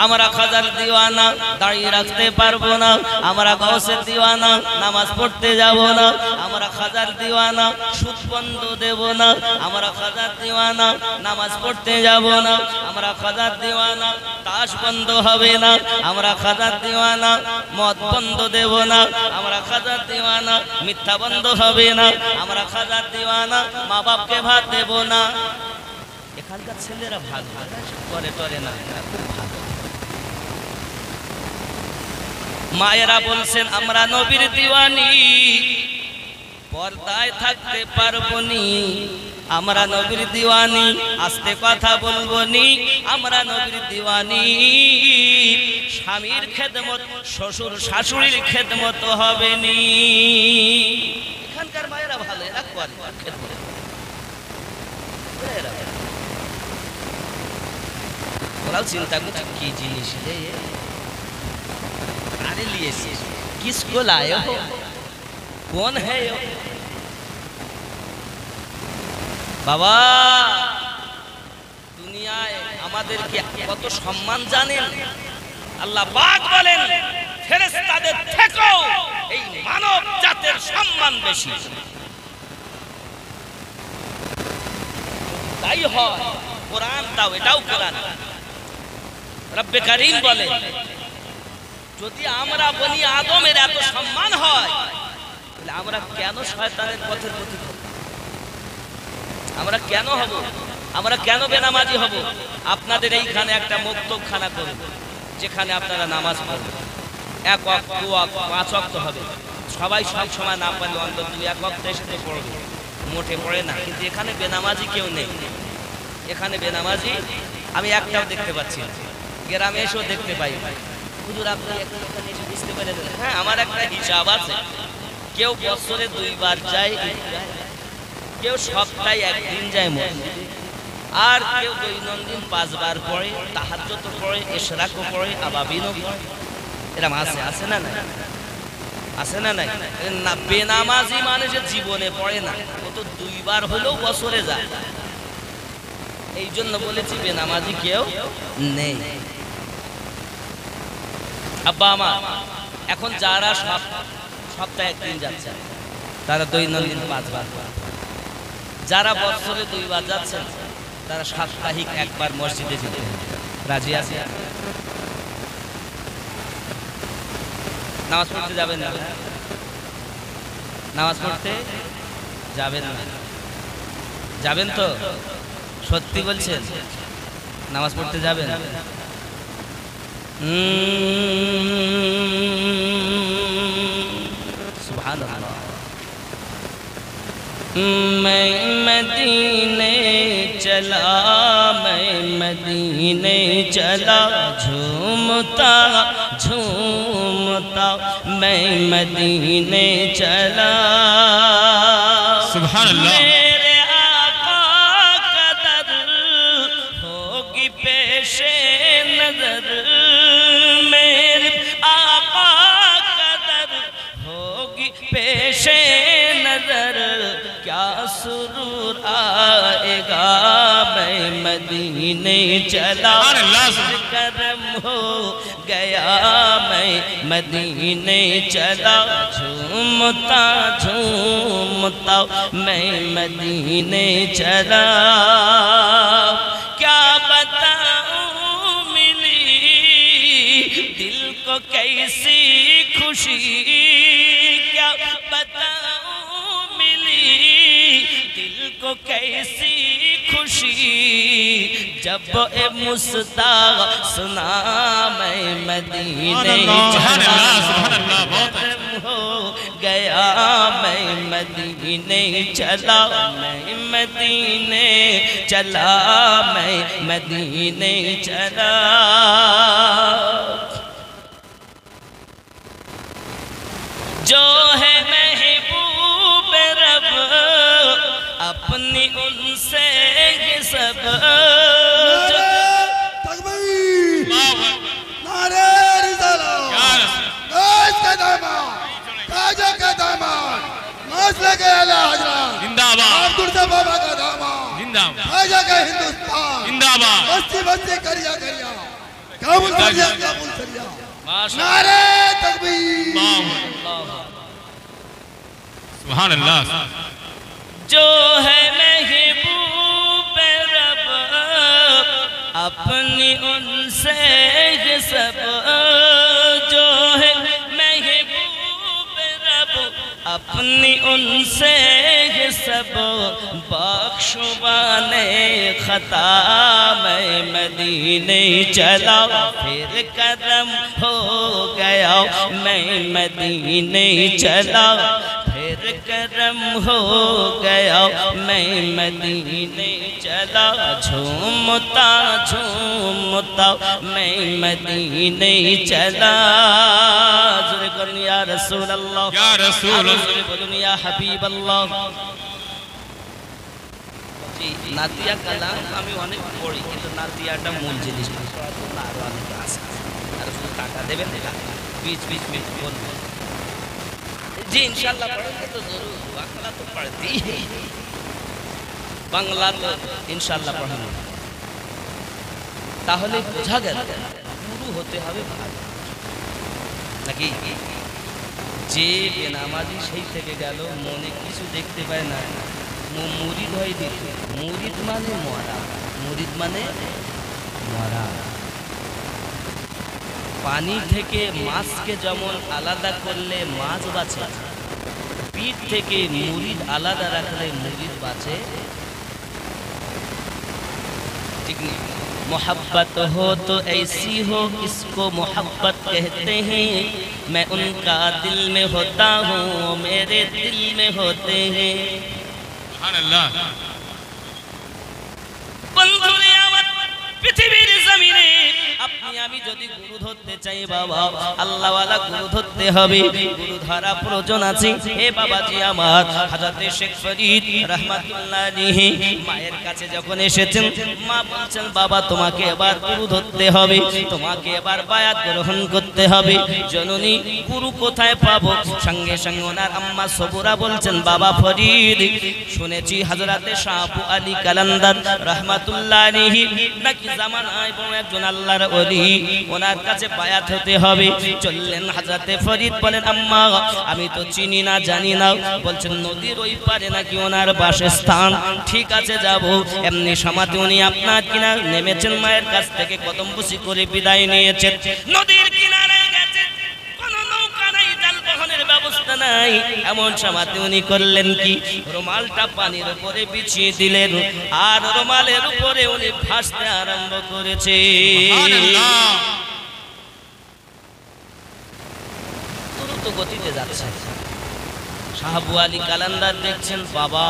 আমরা খাজার দিওয়ানা, দাঁড়িয়ে রাখতে পারবো না। আমরা গাউসের দিওয়ানা, নামাজ পড়তে যাব না। আমরা খাজার দিওয়ানা, সুদ বন্ধ দেব না। আমরা খাজার দিওয়ানা, নামাজ পড়তে যাব না। আমরা খাজার দিওয়ানা, তাস বন্ধ হবে না। আমরা খাজার দিওয়ানা, মদ বন্ধ দেব না। আমরা খাজার দিওয়ানা, মিথ্যা বন্ধ হবে না। আমরা খাজার দিওয়ানা, মা বাপকে ভাত দেব না। এখানকার ছেলেরা ভাগ করে টরে না, খুব ভালো। মায়েরা বলছেন আমরা নবীর দিওয়ানি, পর্দায় থাকতে পারবো নি। আমরা নবীর দিওয়ানি, আস্তে কথা বলবো নি। আমরা নবীর দিওয়ানি, স্বামীর খেদমত, শ্বশুর শাশুড়ির খেদমত হবে নি। এখানকার মায়েরা ভালো, এরা করে খেদমত। ওরাও চিন্তা করছে কি জিনিস রে, अरे लिए से किसको लाए हो, कौन है यो? বাবা দুনিয়ায় আমাদেরকে কত সম্মান জানেন? আল্লাহ পাক বলেন ফেরেশতাদের থেকেও এই মানব জাতের সম্মান বেশি। তাই হয় কোরআন, তাও এটাও কোরআন। রব্বে কারীম বলেন যদি আমরা বনি আদমের এত সম্মান হয়, তাহলে আমরা কেন শয়তানের পথের প্রতি হব? আমরা কেন হব? আমরা কেন বেনামাজি হব? আপনাদের এইখানে একটা মুক্তখানা করব, যেখানে আপনারা নামাজ পড়বেন। এক ওয়াক্ত, দু ওয়াক্ত, 5 ওয়াক্ত হবে। সবাই সব সময় না পারলে অন্তত 2-1 ওয়াক্ত এসে পড়বে, মোটে পড়ে না। কিন্তু এখানে বেনামাজি কেউ নেই। এখানে বেনামাজি আমি একটাও দেখতে পাচ্ছি না। গ্রামে এসেও দেখতে পাই। হুজুর আপনি এখানে এসে বুঝতে পেরে দেন। হ্যাঁ, আমার একটা হিসাব আছে। কেউ বছরে 2 বার যায়, কেউ সপ্তাহে 1 দিন যায় মসজিদে, আর কেউ দৈনন্দিন 5 বার পড়ে, তাহাজ্জুদ পড়ে, ইশরাকও পড়ে, আবাবিনও পড়ে। এরকম আছে না নাই? আছে না নাই? না, বেনামাজি মানুষ জীবনে পড়ে না, ও তো 2 বার হলেও বছরে যায়। এই জন্য বলেছি বেনামাজি কেউ নেই। আব্বা আমার এখন যারা সপ্তাহে 1 দিন যাচ্ছে, তারা দৈনন্দিন 5 বার, যারা বছরে 2 বার যাচ্ছেন, তারা সাপ্তাহিক 1 বার মসজিদে যেতে রাজি আছে? নামাজ পড়তে যাবেন না? নামাজ পড়তে যাবেন না? যাবেন তো? সত্যি বলছেন? নামাজ পড়তে যাবেন? সুবহানাল্লাহ। मैं मदीने चला, मैं मदीने चला, झूमता झूमता मैं मदीने चला।
सुभान अल्लाह।
मेरे आका कदर होगी पेशे नजर, मेरे आका कदर होगी पेशे नजर, क्या सुरूर आएगा मैं मदीने चला। करम हो गया मैं मदीने चला, झूमता झूमता मैं मदीने चला। क्या बताऊं मिली दिल को कैसी खुशी, क्या बताऊं मिली दिल को कैसी खुशी, जब ए मुस्ता सुना मैं मदीने चला। हो गया मैं मदीने चला, मैं मदीने चला, मैं मदीने चला। जो है महबूब रब अपनी उनसे सब,
तकबीर, नारे रिसालत, आला हजरत
जिंदाबाद
अब्दुल बाबा का दामा
जिंदाबाद
आजा का हिंदुस्तान
जिंदाबाद
बस्ती बस्ती करिया करिया काबुल करिया
माशाअल्लाह
नारे तकबीर
सुभान अल्लाह
जो है महबूब रब अपनी उनसे सब जो है महबूब रब अपनी उनसे सब बख्शवाने खता मैं मदीने चला फिर करम हो गया मैं मदीने चला फिर करम हो गया मैं मदीने चला झूमता झूमता मैं मदीने चला या रसूल अल्लाह
या रसूल
बोलूं या हबीब अल्लाह नातिया कलाम আমি অনেক পড়ি কিন্তু নাতিয়াটা মূল জিনিস না আরো অনেক আছে আর শুধু টাকা দেবেন না बीच बीच में बोलবেন जी इंशाल्लाह पढ़ेंगे तो जरूर बांग्ला तो पढ़ती है बांग्ला तो इंशाल्लाह पढ़ेंगे তাহলে বোঝা গেল গুরু হতে হবে ভালো নাকি যে বেনামাজি সেই থেকে গেল মনে কিছু দেখতে পায় না মুরিদ হয় দিতে মুরিদ মানে মরা মুরিদ মানে মরা পানি থেকে মাছকে যেমন আলাদা করলে মাছ বাঁচে পিঠ থেকে মুরিদ আলাদা রাখলে মুরিদ বাঁচে ঠিক নেই मोहब्बत हो तो ऐसी हो इसको मोहब्बत कहते हैं मैं उनका दिल में होता हूँ मेरे दिल में होते हैं
सुभान अल्लाह
बंधुरे आवाज पृथ्वीर जमीने আপনি আমি যদি গুরু ধরতে চাই বাবা আল্লাহ ওয়ালা গুরু ধরতে হবে গুরু ধরা প্রয়োজন আছে হে বাবাজি আমার হযরত শেখ ফরিদ রাহমাতুল্লাহ আলাইহি মায়ের কাছে যখন এসেছেন মা বলছেন বাবা তোমাকে এবার গুরু ধরতে হবে তোমাকে এবার বায়াত গ্রহণ করতে হবে জননী গুরু কোথায় পাবো সঙ্গে সঙ্গে ওনার আম্মা সবুরা বলছেন বাবা ফরিদ শুনেছি হযরত শাহ আবু আলী কালান্দার রাহমাতুল্লাহ আলাইহি নাকি জামানায় বড় একজন আল্লাহর ওলি ওনার কাছে বায়াত হতে হবে চললেন হযরতে ফরিদ বলেন আম্মা আমি তো চিনি না জানি না বলছেন নদীর ওই পারে নাকি ওনার বাসস্থান ঠিক আছে যাব এমনি সমাতে উনি আপনার কিনারে নেমেছেন মায়ের কাছ থেকে কদমবুসি করে বিদায় নিয়েছেন নদীর কিনারে গেছেন কোন নৌকা নাই জাল বহনের ব্যবস্থা নাই এমন সমাতে উনি করলেন কি রুমালটা পানির উপরে বিছিয়ে দিলেন আর রুমালের উপরে উনি ভাসতে আরম্ভ করেছে
সুবহানাল্লাহ
দ্রুত গতিতে যাচ্ছে শাহ আবু আলী কালান্দার দেখছেন বাবা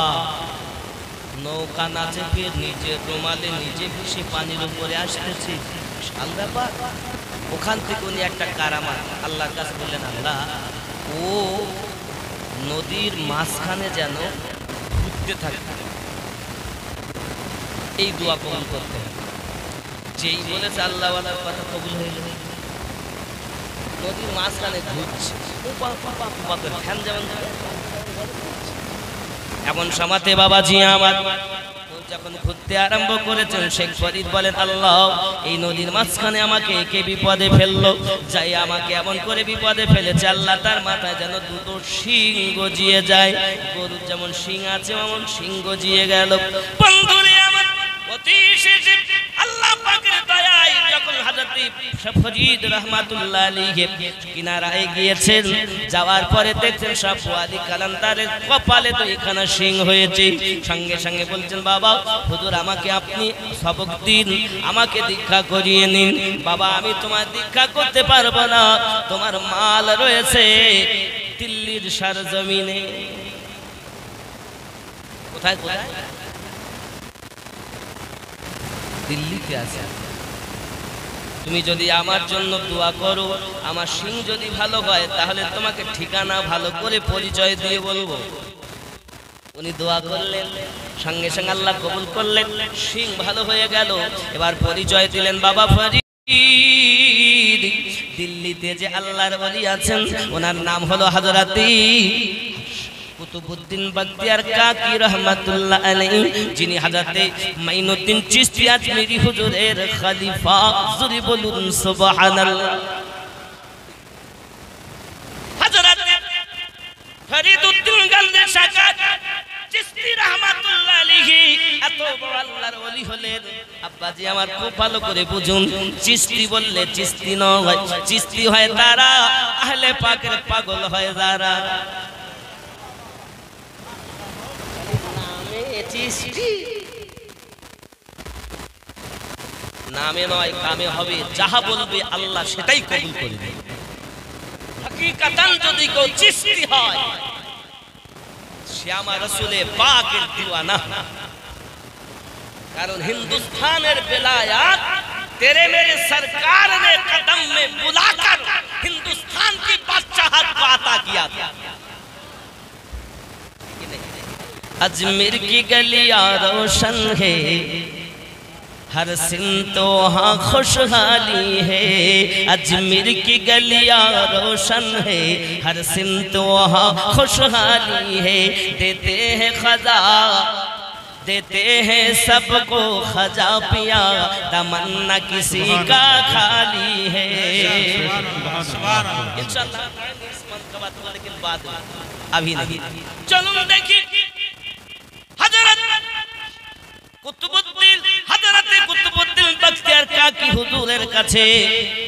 নৌকা না চেপে নিজে রুমালে নিজে ভেসে পানির উপরে আসতেছে বিশাল ব্যাপার ওখান থেকে উনি একটা কারামাত আল্লাহর কাছে বললেন আল্লাহ ও নদীর মাঝখানে যেন ঘুরতে থাকে এই দোয়া কবুল করতে যেই বলেছে আল্লাহ ওয়ালার কথা কবুল হয়ে যাবে নদীর মাঝখানে ঘুরছে ফ্যান যেমন এমন সমাতে বাবাজি আমার যখন ঘুরতে আরম্ভ করেছেন শেখ ফরিদ বলেন আল্লাহ এই নদীর মাঝখানে আমাকে কে বিপদে ফেললো যাই আমাকে এমন করে বিপদে ফেলেছে আল্লাহ তার মাথায় যেন দুটো শিং গজিয়ে যায় গরুর যেমন শিং আছে এমন শিং গজিয়ে গেল বন্ধুরে আমার অতি শেষে আল্লাহ পাকের দয়ায় যখন হযরত ফরিদ রাহমাতুল্লাহ আলাইহি কিনারায় গিয়েছেন যাওয়ার পরে দেখছেন শাহ আবু আলী কালান্দারের কপালে তো এখানে শিং হয়েছে সঙ্গে সঙ্গে বলছেন বাবা হুজুর আমাকে আপনি সবক দিন আমাকে দীক্ষা করিয়ে নিন বাবা আমি তোমার দীক্ষা করতে পারবো না তোমার মাল রয়েছে দিল্লির সরজমিনে কোথায় কোথায় দিল্লিতে আছে তুমি যদি আমার জন্য দোয়া করো আমার সিং যদি ভালো হয় তাহলে তোমাকে ঠিকানা ভালো করে পরিচয় দিয়ে বলবো উনি দোয়া করলেন সঙ্গে সঙ্গে আল্লাহ কবুল করলেন সিং ভালো হয়ে গেল এবার পরিচয় দিলেন বাবা ফরিদ দিল্লিতে যে আল্লাহর ওলি আছেন ওনার নাম হলো হযরত কুতুবউদ্দিন বখতিয়ার কাকি রহমাতুল্লাহ আলাইহি, যিনি হযরতে মাইনুদ্দিন চিশতি আজমিরি হুজুরের খলিফা। জোরে বলুন সুবহানাল্লাহ। হযরত ফরিদউদ্দিন গালদে সাকাত চিশতি রহমাতুল্লাহ আলাইহি এত বড় আল্লাহর ওলি হলেন। আব্বাজি আমার খুব ভালো করে বুঝুন, চিশতি বললে চিশতি নয়, চিশতি হয় তারা, আহলে পাকের পাগল হয় যারা। নামে নয় কামে হবে, যাহা বলবে আল্লাহ সেটাই কবুল করে নেবে। হাকিকাতান যদি কেউ চিশতি হয় সে আমার রাসূলে পাকের দিওয়ানা। কারণ হিন্দুস্তানের বেলায়াত तेरे मेरे सरकार ने कदम में बुलाकर हिंदुस्तान की बादशाहत को अता किया था। अजमेर की गलियां रोशन है, हर सिमत वहाँ खुशहाली है। अजमेर की गलियां रोशन है, हर सिमत वहाँ खुशहाली है। देते हैं खजा, देते हैं सबको खजा पिया, तमन्ना किसी का खाली है। इंशाअल्लाह इस मंत्र का बात, लेकिन बात अभी नहीं। चलो देखिए हजरत কুতুবউদ্দিন হযরতে কুতুবউদ্দিন বখতিয়ার কাকি হুজুরের কাছে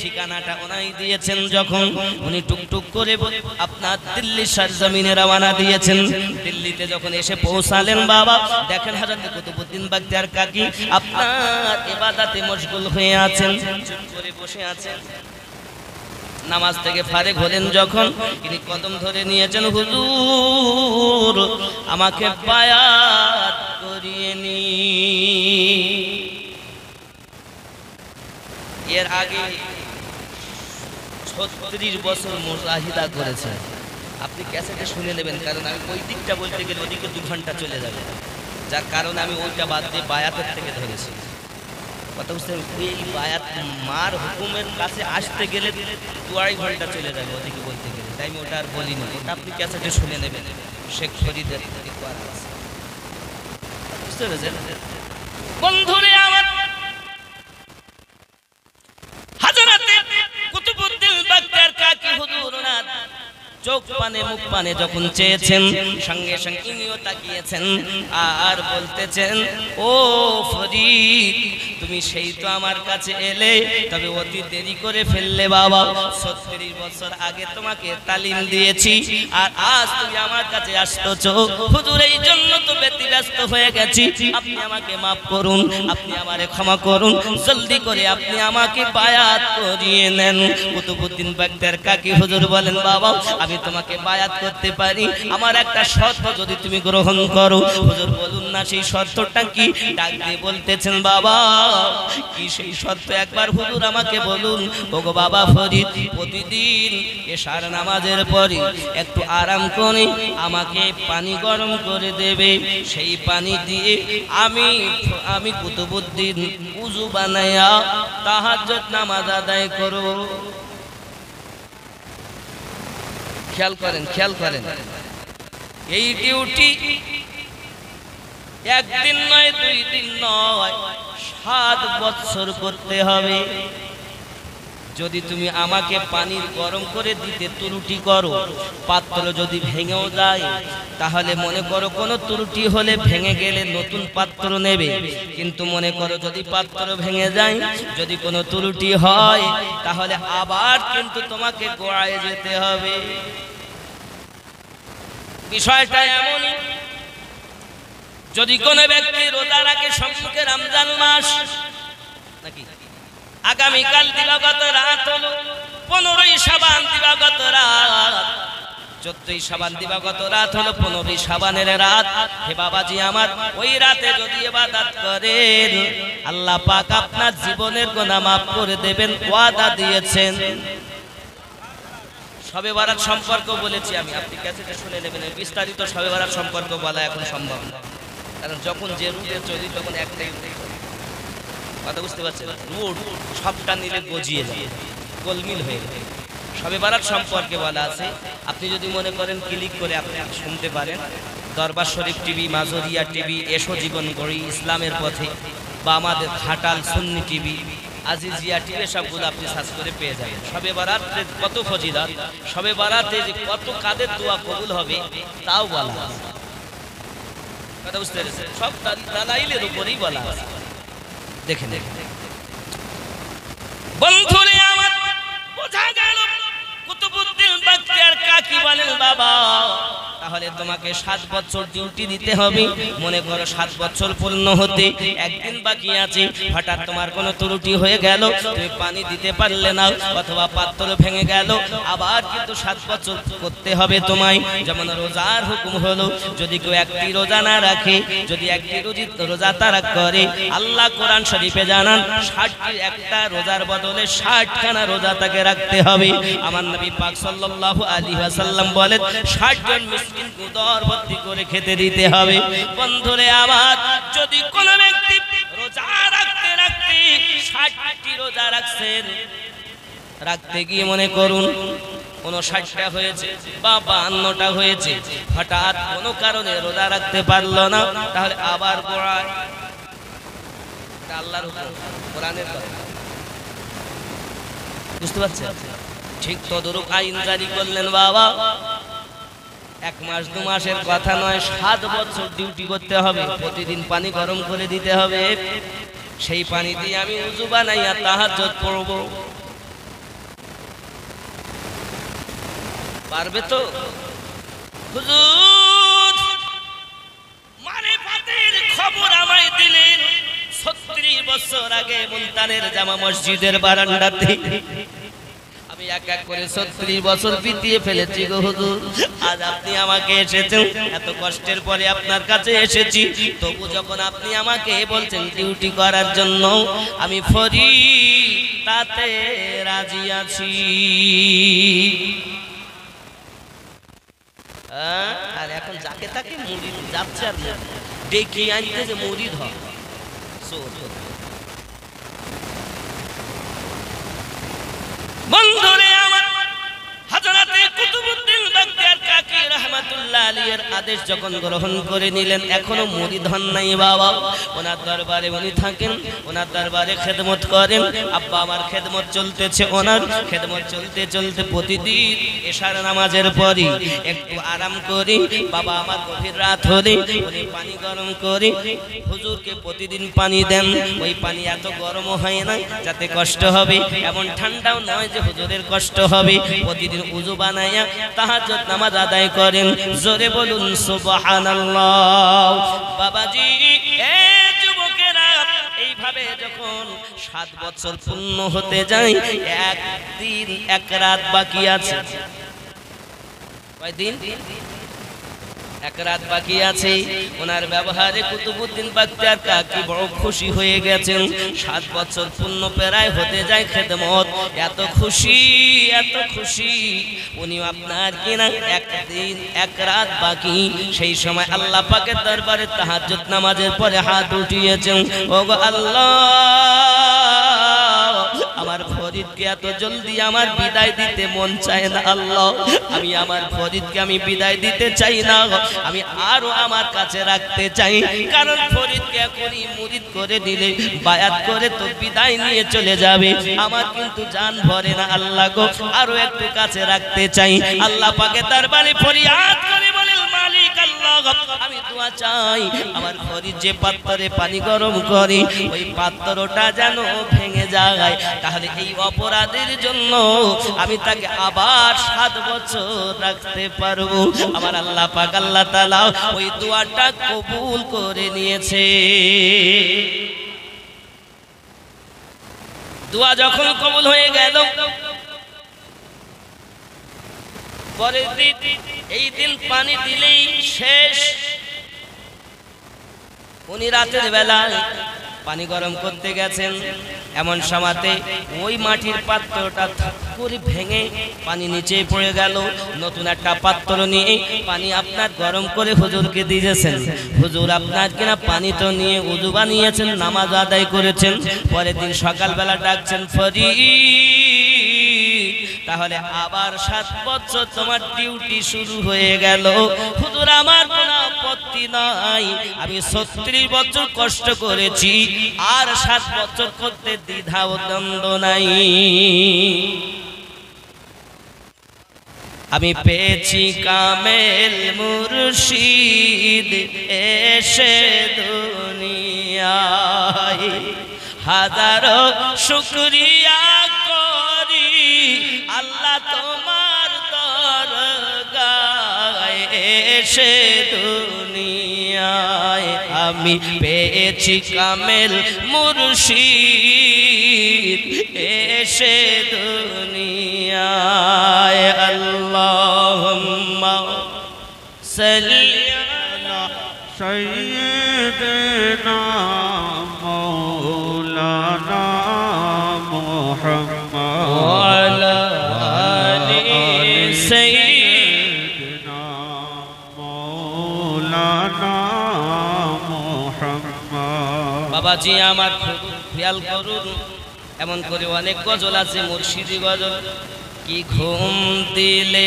ঠিকানাটা ওনাই দিয়েছেন। যখন উনি টুকটুক করে আপনার দিল্লি সরজমিনে রওনা দিয়েছেন, দিল্লিতে যখন এসে পৌঁছালেন বাবা দেখেন হযরতে কুতুবউদ্দিন বখতিয়ার কাকি আপনার ইবাদতে মশগুল হয়ে আছেন, চুপ করে বসে আছেন। নামাজ থেকে ফারেক হলেন যখন তিনি কদম ধরে নিয়েছেন, হুজুর আমাকে বায়াত করিয়ে নি। এর আগে 36 বছর মুজাহিদা করেছেন। আপনি ক্যাসেটে শুনে নেবেন, কারণ আমি ওই দিকটা বলতে গেলে ওদিকে 2 ঘন্টা চলে যাবে, যার কারণে আমি ওইটা বাদ দিয়ে বায়াতের থেকে ধরেছি। কথা বুঝতে এই বায়াত মার হুকুমের কাছে আসতে গেলে 2-2.5 ঘন্টা চলে যাবে ওদিকে বলতে গেলে, তাই আমি ওটা আর বলিনি। ওটা আপনি ক্যাসেটে শুনে নেবেন, শেখ ফরিদের বুঝতে পেরেছেন বন্ধুরে আমার। হযরতে কুতুবউদ্দিন বখতিয়ার কাকি হুজুর না চোখ পানে মুখ পানে যখন চেয়েছেন, সঙ্গে সঙ্গে ইনিও তাকিয়েছেন আর বলতেছেন, ও ফরিদ তুমি সেই তো আমার কাছে এলে, তবে অতি দেরি করে ফেললে বাবা। 36 বছর আগে তোমাকে তালিম দিয়েছি আর আজ তুমি আমার কাছে আসতেছো। হুজুর এই জন্য তো ব্যতিব্যস্ত হয়ে গেছি, আপনি আমাকে মাফ করুন, আপনি আমারে ক্ষমা করুন, জলদি করে আপনি আমাকে বায়াত করিয়ে নেন। কুতুবউদ্দিন বখতিয়ার কাকি হুজুর বলেন, বাবা আমি তোমাকে বায়াত করতে পারি, আমার একটা শর্ত যদি তুমি গ্রহণ করো। হুজুর বলুন না সেই শর্তটা কি? ডাক দিয়ে বলতেছেন, বাবা কি সেই শর্ত একবার হুজুর আমাকে বলুন। ওগো বাবা ফরিদ, প্রতিদিন এশার নামাজের পরে একটু আরাম করে আমাকে পানি গরম করে দেবে, সেই পানি দিয়ে আমি কুতুবউদ্দিন উযু বানায়া তাহাজ্জুদ নামাজ আদায় করব। খেয়াল করেন, খেয়াল করেন, এই ডিউটি একদিন নয় 2 দিন নয় 7 বছর করতে হবে। যদি তুমি আমাকে পানি গরম করে দিতে ত্রুটি করো, পাত্র যদি ভেঙেও যায়, তাহলে মনে করো কোনো ত্রুটি হলে ভেঙে গেলে নতুন পাত্র নেবে, কিন্তু মনে করো যদি পাত্র ভেঙে যায়, যদি কোনো ত্রুটি হয়, তাহলে আবার কিন্তু তোমাকে গোড়ায় যেতে হবে। বিষয়টা এমনই, যদি কোনো ব্যক্তি রোজা রাখে সম্মুখে রমজান মাস, নাকি আগামীকাল দিবাগত রাত হলো 15ই শাবান দিবাগত রাত, 14ই শাবান দিবাগত রাত হলো 15ই শাবানের রাত। হে বাবাজি আমার, ওই রাতে যদি ইবাদত করেন আল্লাহ পাক আপনার জীবনের গুনাহ মাফ করে দেবেন, ওয়াদা দিয়েছেন। শবে বারাত সম্পর্ক বলেছি আমি, আপনি ক্যাসেটে শুনে নেবেন। বিস্তারিত শবে বারাত সম্পর্ক বলা এখন সম্ভব না, কারণ যখন যে রুটে চলি তখন একটাই কথা বুঝতে পারছেন, রুট সবটা নিলে গজিয়ে যায়, গোলমিল হয়ে যায়। শবে বারাত সম্পর্কে বলা আছে, আপনি যদি মনে করেন ক্লিক করে আপনি শুনতে পারেন। দরবার শরীফ টিভি, মাজরিয়া টিভি, এসো জীবন গড়ি, ইসলামের পথে, বা আমাদের ঘাটাল সুন্নি টিভি, আজিজিয়া টিভি, সবগুলো আপনি সার্চ করে পেয়ে যাবেন। শবে বারাতের কত ফজিলত, শবে বারাতে যে কত কাদের দোয়া কবুল হবে তাও বলা আছে। কথা বুঝতে পেরেছেন? সব দালাইলের উপরেই বলা আছে। দেখেন বন্ধুরে আমার, বোঝা গেল কুতুবউদ্দিন বখতিয়ার কাকি বলেন বাবা তাহলে তোমাকে 7 বছর ডিউটি দিতে হবে। মনে করো 7 বছর পূর্ণ হতে একদিন বাকি আছে, হঠাৎ তোমার কোনো ত্রুটি হয়ে গেল, তুমি পানি দিতে পারলে না, অথবা পাত্র ভেঙে গেল, আবার কিন্তু 7 বছর করতে হবে তোমায়। যেমন রোজার হুকুম হলো, যদি কেউ একটি রোজা না রাখে, যদি একটি রোজা তারাক করে, আল্লাহ কোরআন শরীফে জানান 60 একটা রোজার বদলে 60 খানা রোজা তাকে রাখতে হবে। আমার নবী পাক সাল্লাল্লাহু আলাইহি ওয়াসাল্লাম বলেন 60 জন মিসকিনকে উদর ভর্তি করে খেতে দিতে হবে। বন্ধুরে আমার, যদি কোন ব্যক্তি রোজা রাখতে রাখতে 60টি রোজা রাখছেন, রাখতে গিয়ে মনে করুন 59টা হয়েছে বা 52টা হয়েছে, হঠাৎ কোনো কারণে রোজা রাখতে পারলো না, তাহলে আবার পড়ায়। আল্লাহর হুকুম, কোরআনের কথা, বুঝতে পারছেন? ঠিক তদরূপ আইন জারি করলেন বাবা। 1 মাস 2 মাসের কথা নয়, 7 বছর ডিউটি করতে হবে। প্রতিদিন পানি গরম করে দিতে হবে, সেই পানি দিয়ে আমি উযু বানাইয়া তাহাজ্জুদ পড়ব। পারবে তো? হুজুর মারিফাতের খবর আমায় দিলেন 36 বছর আগে মুলতানের জামা মসজিদের বারান্দাতে। আমি এক এক করে 36 বছর বিতিয়ে ফেলেছি গো হুজুর। আজ আপনি আমাকে এসেছেন, এত কষ্টের পরে আপনার কাছে এসেছি, তবু যখন আপনি আমাকে বলছেন ডিউটি করার জন্য, আমি ফরি তাতে রাজি আছি। আর এখন যাকে তাকে মুরিদ যাচ্ছে, আর ডেকে আনতে যে মুরিদ হয়। বন্ধুরে আমার, হযরতে কুতুবউদ্দিন বখতিয়ার কাকি রাহমাতুল্লাহ আলাইহির আদেশ যখন গ্রহণ করে নিলেন, এখনো মুরিদ হন নাই বাবা। ওনার দরবারে উনি থাকেন, ওনার দরবারে খেদমত করেন। আব্বা আমার খেদমত চলতেছে, ওনার খেদমত চলতে চলতে প্রতিদিন এশার নামাজের পরই একটু আরাম করি। বাবা আমার গভীর রাত হলে উনি পানি গরম করে হুজুরকে প্রতিদিন পানি দেন। ওই পানি এত গরম হয় না যাতে কষ্ট হবে, এমন ঠান্ডাও নয় যে হুজুরের কষ্ট হবে। প্রতিদিন উযু বানায়া তাহাজ্জুদ নামাজ আদায় করেন। জোরে বলুন সুবহানাল্লাহ। বাবাজি, এ যুবকেরা, এইভাবে যখন 7 বছর পূর্ণ হতে যায়, একদিন এক রাত বাকি আছে। কয়দিন? এক রাত বাকি আছে। ওনার ব্যবহারে কুতুবউদ্দিন বখতিয়ার কাকি বড় খুশি হয়ে গেছেন। 7 বছর পূর্ণ প্রায় হতে যায় খেদমত, এত খুশি এত খুশি। উনি আপনার কিনা একদিন এক রাত বাকি, সেই সময় আল্লাহ পাকের দরবারে তাহাজ্জুদ নামাজের পরে হাত উঠিয়েছেন। ওগো আল্লাহ, আমার ফরিদকে এত জলদি আমার বিদায় দিতে মন চায় না আল্লাহ। আমি আমার ফরিদকে আমি বিদায় দিতে চাই না, আমি আরো আমার কাছে রাখতে চাই। কারণ ফরিদকে এখনই মুরিদ করে দিলে, বায়াত করে তো বিদায় নিয়ে চলে যাবে, আমার কিন্তু জান ভরে না আল্লাহ গো, আরো একটু কাছে রাখতে চাই। আল্লাহ পাকের দরবারে ফরিয়াদ করে বলেন, মালিক আল্লাহ, আমি দোয়া চাই আমার ফরিদ যে পাত্রে পানি গরম করে, ওই পাত্রটা যেন ভেঙে যায়, তাহলে এই অপরাধের জন্য আমি তাকে আবার 7 বছর রাখতে পারবো। আমার আল্লাহ পাক আল্লাহ তাআলা ওই দোয়াটা কবুল করে নিয়েছে। দোয়া যখন কবুল হয়ে গেল, পরের দিন এই দিন পানি দিলেই শেষ। উনি রাতের বেলা পানি গরম করতে গেছেন, এমন সময়তে ওই মাটির পাত্রটা করে ভেঙে পানি নিচে পড়ে গেল। নতুন একটা পাত্র নিয়ে পানি আপনার গরম করে হুজুরকে দিয়েছেন। হুজুর আপনার কিনা পানি তো নিয়ে উযু বানিয়েছেন, নামাজ আদায় করেছেন। পরের দিন সকালবেলা ডাকছেন, ফরিদ তাহলে আবার 7 বছর তোমার ডিউটি শুরু হয়ে গেল। হুজুর আমার কোনো আপত্তি নাই, আমি 36 বছর কষ্ট করেছি, আর 7 বছর করতে দ্বিধা ও দ্বন্দ্ব নাই। আমি পেয়েছি কামেল মুর্শিদ এসে দুনিয়ায়, হাজারো শুকরিয়া করি আল্লাহ তোমার দরগায় এসে দুনিয়ায়। আমি পেয়েছি কামেল মুর্শিদ এসে দুনিয়ায়। আল্লাহুম্মা সাল্লি আলা
سيدنا مولانا محمد
وعلى آل
سيدنا مولانا محمد।
বাবাজি আমার খুব খেয়াল করুন, এমন করে অনেক গজল আছে মুর্শিদি গজল। কি ঘুম দিলে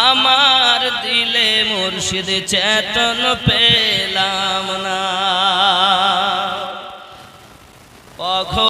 আমার দিলে মুর্শিদ চেতন পেলাম না।